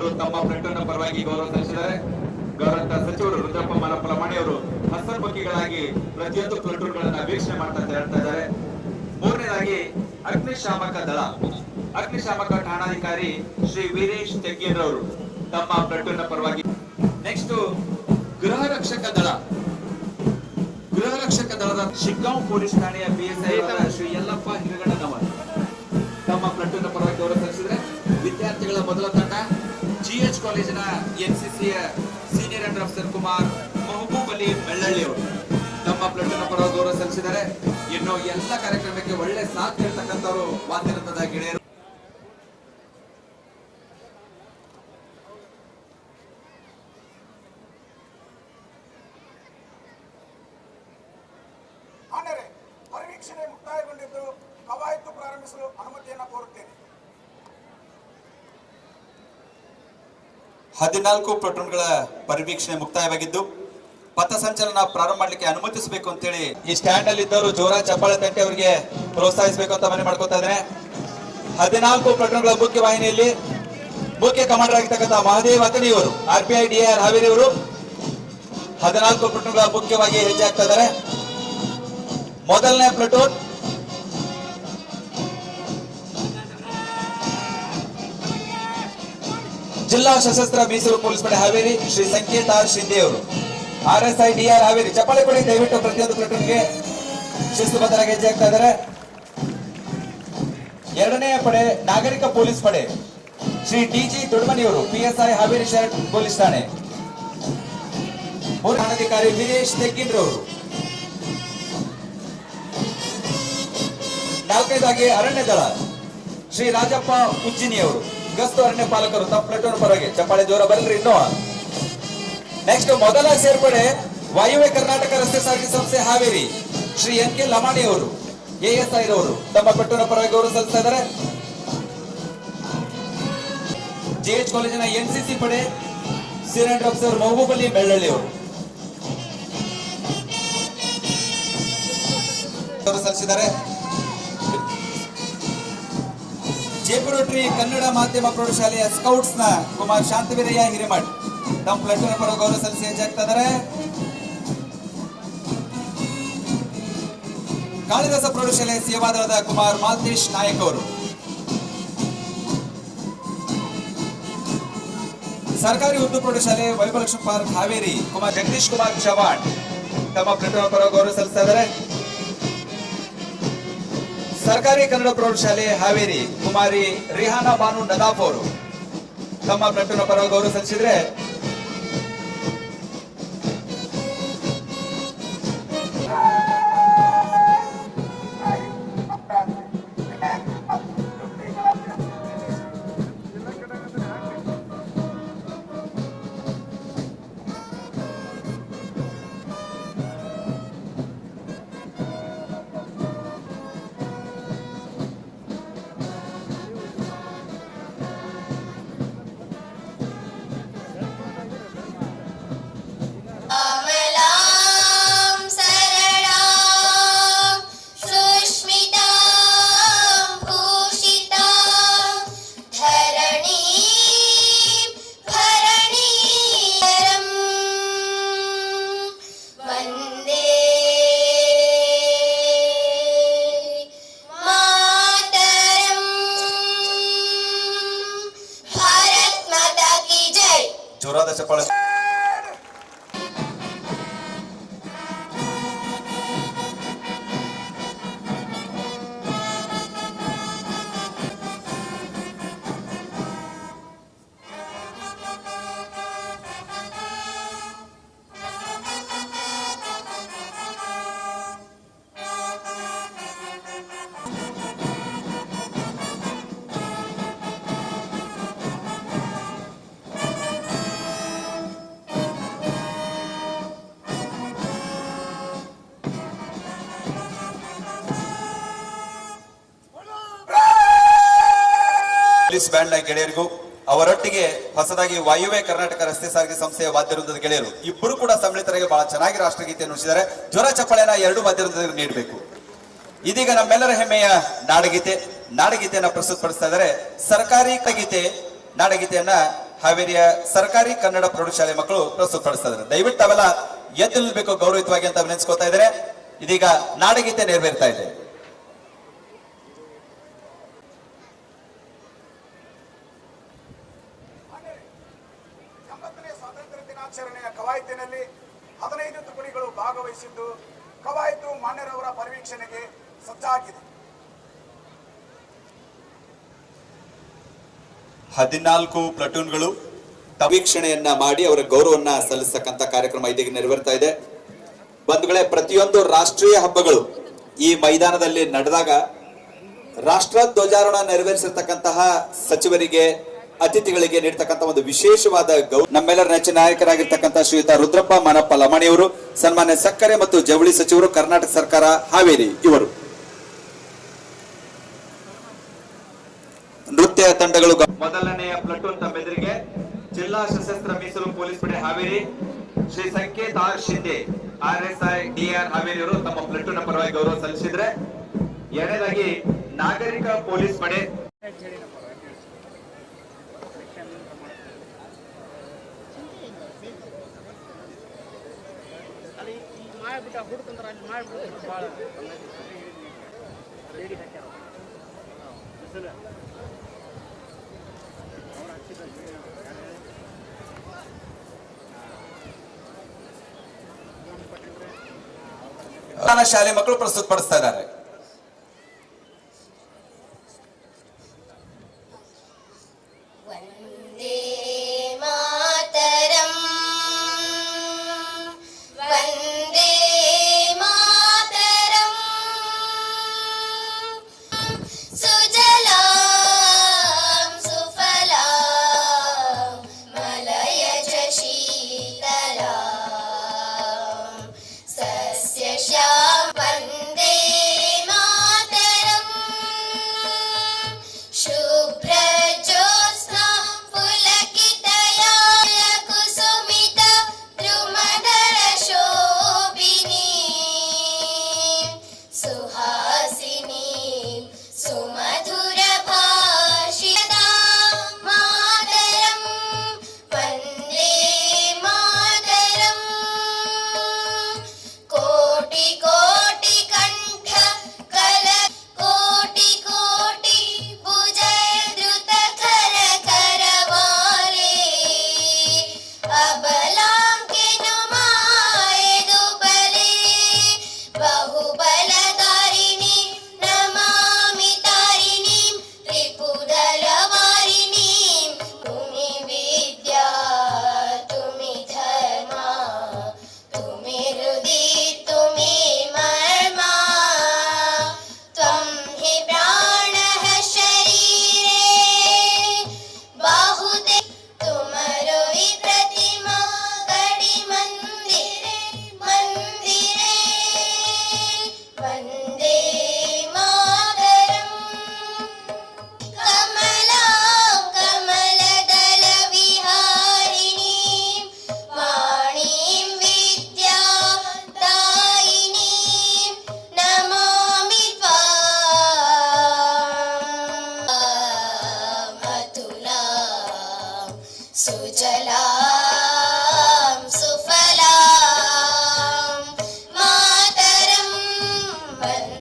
ಅವರು ತಮ್ಮ ಪ್ಲೇಟೂನ್ ಪರವಾಗಿ ಗೌರವ ಸಲ್ಲಿಸಿದ್ದಾರೆ. ಗೌರವ ಸಚಿವರು ರುದ್ರಪ್ಪ ಮಲಪಲಮಾಣಿ ಅವರು ಹಸ್ತಮುಖಿಗಳಾಗಿ ಪ್ರತಿಯೊಂದು ಪ್ಲೇಟೂನ್ಗಳನ್ನ ವೀಕ್ಷಣೆ ಮಾಡ್ತಾ ಅಂತ ಹೇಳ್ತಾ ಇದ್ದಾರೆ. ಮೂರನೇದಾಗಿ ಅಗ್ನಿಶಾಮಕ ದಳ ಅಗ್ನಿಶಾಮಕ ಠಾಣಾಧಿಕಾರಿ ಶ್ರೀ ವೀರೇಶ್ ತೆಗ್ಗೇರವರು ತಮ್ಮ ಪ್ಲೇಟೂನ್ ಪರವಾಗಿ. ನೆಕ್ಸ್ಟ್ ಗೃಹ ರಕ್ಷಕ ದಳದ ಶಿಗ್ಗಾಂವ್ ಪೊಲೀಸ್ ಠಾಣೆಯ PSI ಶ್ರೀ ಯಲ್ಲಪ್ಪ ಹಿರಗಣ್ಣನವರ್ ತಮ್ಮ ಪ್ಲೇಟೂನ್ ಪರವಾಗಿ ಗೌರವ ಸಲ್ಲಿಸಿದ್ರೆ. ವಿದ್ಯಾರ್ಥಿಗಳ ಮೊದಲ ತಂಡ GH ಕಾಲೇಜಿನ NCCಯ senior under officer Kumar Mahaboob Ali Bellalli ಅವರು ತಮ್ಮ ಪ್ಲೇಟೂನ್ ಪರವಾಗಿ ಗೌರವ ಸಲ್ಲಿಸಿದ್ದಾರೆ. ಇನ್ನು ಎಲ್ಲ ಕಾರ್ಯಕ್ರಮಕ್ಕೆ ಒಳ್ಳೆ ಸಾಥ್ ನೀಡತಕ್ಕಂಥವರು ವಾದ್ಯರಂತದ ಗೆಳೆಯರು. ಪರೀಕ್ಷಣೆ ಮುಕ್ತಾಯಗೊಂಡಿದ್ದು ಕವಾಯತು ಪ್ರಾರಂಭಿಸಲು ಅನುಮತಿಯನ್ನು ಕೋರುತ್ತೇನೆ. 14 ಪ್ಲೇಟೂನ್ಗಳ ಪರಿವೀಕ್ಷಣೆ ಮುಕ್ತಾಯವಾಗಿದ್ದು ಪಥಸಂಚಲನ ಪ್ರಾರಂಭ ಮಾಡಲಿಕ್ಕೆ ಅನುಮತಿಸಬೇಕು ಅಂತೇಳಿ ಈ ಸ್ಟ್ಯಾಂಡ್ ಅಲ್ಲಿ ಇದ್ದವರು ಜೋರ ಚಪ್ಪಾಳೆ ತಟ್ಟಿ ಅವರಿಗೆ ಪ್ರೋತ್ಸಾಹಿಸಬೇಕು ಅಂತ ಮನವಿ ಮಾಡ್ಕೊತಾ ಇದ್ದೇನೆ. 14 ಪ್ಲೇಟೂನ್ಗಳ ಮುಖ್ಯ ವಾಹಿನಿಯಲ್ಲಿ ಮುಖ್ಯ ಕಮಾಂಡರ್ ಆಗಿರ್ತಕ್ಕಂಥ ಮಹದೇವ್ ಅತನಿಯವರು RPI DIR ಹಾವೇರಿ ಅವರು 14 ಪ್ಲೇಟೂನ್ಗಳ ಮುಖ್ಯವಾಗಿ ಹೆಜ್ಜೆ ಆಗ್ತಾ ಇದ್ದಾರೆ. ಮೊದಲನೇ ಪ್ಲೇಟೂನ್ ಜಿಲ್ಲಾ ಸಶಸ್ತ್ರ ಮೀಸಲು ಪೊಲೀಸ್ ಪಡೆ ಹಾವೇರಿ ಶ್ರೀ ಸಂಕೇತ್ ಆರ್ ಶಿಂದೆ ಅವರು RSI DIR ಹಾವೇರಿ. ಚಪ್ಪಾಳೆ ಕೊಡಿ ದಯವಿಟ್ಟು. ಪ್ರತಿಯೊಂದು ಪ್ಲೇಟೂನ್ಗೆ ಶಿಸ್ತುಬದ್ಧರಾಗಿ ಹೆಜ್ಜೆ ಆಗ್ತಾ ಇದ್ದಾರೆ. ಎರಡನೆಯ ಪಡೆ ನಾಗರಿಕ ಪೊಲೀಸ್ ಪಡೆ ಶ್ರೀ DG ದೊಡ್ಡಮನಿಯವರು PSI ಹಾವೇರಿ ಶಹರ್ ಪೊಲೀಸ್ ಠಾಣೆ. ಠಾಣಾಧಿಕಾರಿ ವೀರೇಶ್ ತೆಗ್ಗಿಂದ್ರವರು. ನಾಲ್ಕನೇದಾಗಿ ಅರಣ್ಯ ದಳ ಶ್ರೀ ರಾಜಪ್ಪ ಉಜ್ಜಿನಿಯವರು ಗಸ್ತು ಅರಣ್ಯ ಪಾಲಕರು ತಮ್ಮ ಪ್ಲೇಟೂನ್ ಪರವಾಗಿ. ಚಪ್ಪಾಳೆ ಜೋರ ಬರಲ್ರಿ ಇನ್ನು. ನೆಕ್ಸ್ಟ್ ಮೊದಲ ಸೇರ್ಪಡೆ ವಾಯುವ್ಯ ಕರ್ನಾಟಕ ರಸ್ತೆ ಸಾರಿಗೆ ಸಂಸ್ಥೆ ಹಾವೇರಿ ಶ್ರೀ NK ಲಮಾಣಿ ಅವರು ASI ರವರು ತಮ್ಮ ಪ್ಲೇಟೂನ್ ಪರವಾಗಿ ಗೌರವ ಸಲ್ಲಿಸ್ತಾ ಇದ್ದಾರೆ. GH ಕಾಲೇಜಿನ NCC ಪಡೆ senior under officer Mehboob Ali Bellalli ಅವರು ಗೌರವ ಸಲ್ಲಿಸಿದ್ದಾರೆ. ಜೈಪುರ ರೋಟರಿ ಕನ್ನಡ ಮಾಧ್ಯಮ ಪ್ರೌಢಶಾಲೆಯ ಸ್ಕೌಟ್ಸ್ ನ ಕುಮಾರ್ ಶಾಂತವೀರಯ್ಯ ಹಿರೇಮಠ್ ತಮ್ಮ ಪ್ಲೇಟೂನ್ ಪರವಾಗಿ ಗೌರವ ಸಲ್ಲಿಸಿ ಹೆಜ್ಜಾಗ್ತಾ ಇದ್ದಾರೆ. ಕಾಳಿದಾಸ ಪ್ರೌಢಶಾಲೆಯ ಸೇವಾದಳದ ಕುಮಾರ್ ಮಾಲ್ತೇಶ್ ನಾಯಕ್ ಅವರು. ಸರ್ಕಾರಿ ಉರ್ದು ಪ್ರೌಢಶಾಲೆ ವೈಭವಲಕ್ಷ್ಮಿ ಪಾರ್ಕ್ ಹಾವೇರಿ ಕುಮಾರ್ ಜಗದೀಶ್ ಕುಮಾರ್ ಚವಾಣ್ ತಮ್ಮ ಪ್ಲೇಟೂನ್ ಪರವಾಗಿ ಗೌರವ ಸಲ್ಲಿಸ್ತಾ ಇದ್ದಾರೆ. ಸರ್ಕಾರಿ ಕನ್ನಡ ಪ್ರೌಢಶಾಲೆ ಹಾವೇರಿ ಕುಮಾರಿ ರಿಹಾನಾ ಬಾನು ನದಾಫ್ ಅವರು ತಮ್ಮ ಪ್ಲೇಟೂನ್ ಪರವಾಗಿ ಗೌರವ ಸಲ್ಲಿಸಿದ್ರೆ. ಜೋರಾದ ಚಪ್ಪಾಳೆ. ಪೊಲೀಸ್ ಬ್ಯಾಂಡ್ ಗೆಳೆಯರಿಗೂ ಅವರೊಟ್ಟಿಗೆ ಹೊಸದಾಗಿ ವಾಯುವ್ಯ ಕರ್ನಾಟಕ ರಸ್ತೆ ಸಾರಿಗೆ ಸಂಸ್ಥೆಯ ವಾದ್ಯವೃಂದದ ಗೆಳೆಯರು ಇಬ್ಬರು ಕೂಡ ಸಮ್ಮಿಳಿತರಾಗಿ ಬಹಳ ಚೆನ್ನಾಗಿ ರಾಷ್ಟ್ರಗೀತೆಯನ್ನು ನುಡಿಸಿದ್ದಾರೆ. ಜ್ವರ ಚಪ್ಪಾಳೆನ ಎರಡು ವಾದ್ಯವೃಂದರಿಗೆ ನೀಡಬೇಕು. ಇದೀಗ ನಮ್ಮೆಲ್ಲರ ಹೆಮ್ಮೆಯ ನಾಡಗೀತೆಯನ್ನ ಪ್ರಸ್ತುತಪಡಿಸ್ತಾ ಇದ್ದಾರೆ. ಸರ್ಕಾರಿ ಗೀತೆ ನಾಡಗೀತೆಯನ್ನ ಹಾವೇರಿಯ ಸರ್ಕಾರಿ ಕನ್ನಡ ಪ್ರೌಢಶಾಲೆ ಮಕ್ಕಳು ಪ್ರಸ್ತುತಪಡಿಸ್ತಾ ಇದ್ದಾರೆ. ದಯವಿಟ್ಟು ತಾವೆಲ್ಲ ಎದ್ದು ನಿಲ್ಬೇಕು ಗೌರವಯುತವಾಗಿ ಅಂತ ವಿನಂತಿಸ್ಕೊತಾ ಇದ್ದಾರೆ. ಇದೀಗ ನಾಡಗೀತೆ ನೆರವೇರ್ತಾ ಇದೆ. ಸ್ವಾತಂತ್ರ್ಯ ದಿನಾಚರಣೆಯ ಕವಾಯತಿನಲ್ಲಿ 15 ತುಕಡಿಗಳು ಭಾಗವಹಿಸಿದ್ದು ಕವಾಯತು ಮಾನ್ಯರವರ ಪರಿವೀಕ್ಷಣೆಗೆ ಸಜ್ಜಾಗಿದೆ. 14 ಪ್ಲಟೂನ್ಗಳು ವೀಕ್ಷಣೆಯನ್ನ ಮಾಡಿ ಅವರ ಗೌರವವನ್ನ ಸಲ್ಲಿಸತಕ್ಕಂತ ಕಾರ್ಯಕ್ರಮ ಇದೀಗ ನೆರವೇರ್ತಾ ಇದೆ. ಬಂಧುಗಳೇ, ಪ್ರತಿಯೊಂದು ರಾಷ್ಟ್ರೀಯ ಹಬ್ಬಗಳು ಈ ಮೈದಾನದಲ್ಲಿ ನಡೆದಾಗ ರಾಷ್ಟ್ರ ಧ್ವಜಾರೋಹಣ ನೆರವೇರಿಸಿರ್ತಕ್ಕಂತಹ ಸಚಿವರಿಗೆ, ಅತಿಥಿಗಳಿಗೆ ನೀಡತಕ್ಕಂತ ಒಂದು ವಿಶೇಷವಾದ ನಮ್ಮೆಲ್ಲರ ನೆಚ್ಚಿನ ನಾಯಕರಾಗಿರ್ತಕ್ಕಂಥ ಶ್ರೀಯುತ ರುದ್ರಪ್ಪ ಮಾನಪ್ಪ ಲಮಾಣಿಯವರು, ಸನ್ಮಾನ್ಯ ಸಕ್ಕರೆ ಮತ್ತು ಜವಳಿ ಸಚಿವರು, ಕರ್ನಾಟಕ ಸರ್ಕಾರ, ಹಾವೇರಿ ಇವರು. ನೃತ್ಯ ತಂಡಗಳು ಮೊದಲನೆಯ ಪ್ಲಟೂನ್ ತಮ್ಮೆದುರಿಗೆ ಜಿಲ್ಲಾ ಸಶಸ್ತ್ರ ಮೀಸಲು ಪೊಲೀಸ್ ಪಡೆ ಹಾವೇರಿ ಶ್ರೀ ಸಂಕೇತ್ ಆರ್ ಶಿಂದೆ RSI DR ಹಾವೇರಿಯವರು ತಮ್ಮ ಪ್ಲಟೂನ್ ಪರವಾಗಿ ಗೌರವ ಸಲ್ಲಿಸಿದ್ರೆ, ಎರಡನೇದಾಗಿ ನಾಗರಿಕ ಪೊಲೀಸ್ ಪಡೆ ಶಾಲೆ ಮಕ್ಕಳು ಪ್ರಸ್ತುತಪಡಿಸ್ತಾ ಇದ್ದಾರೆ.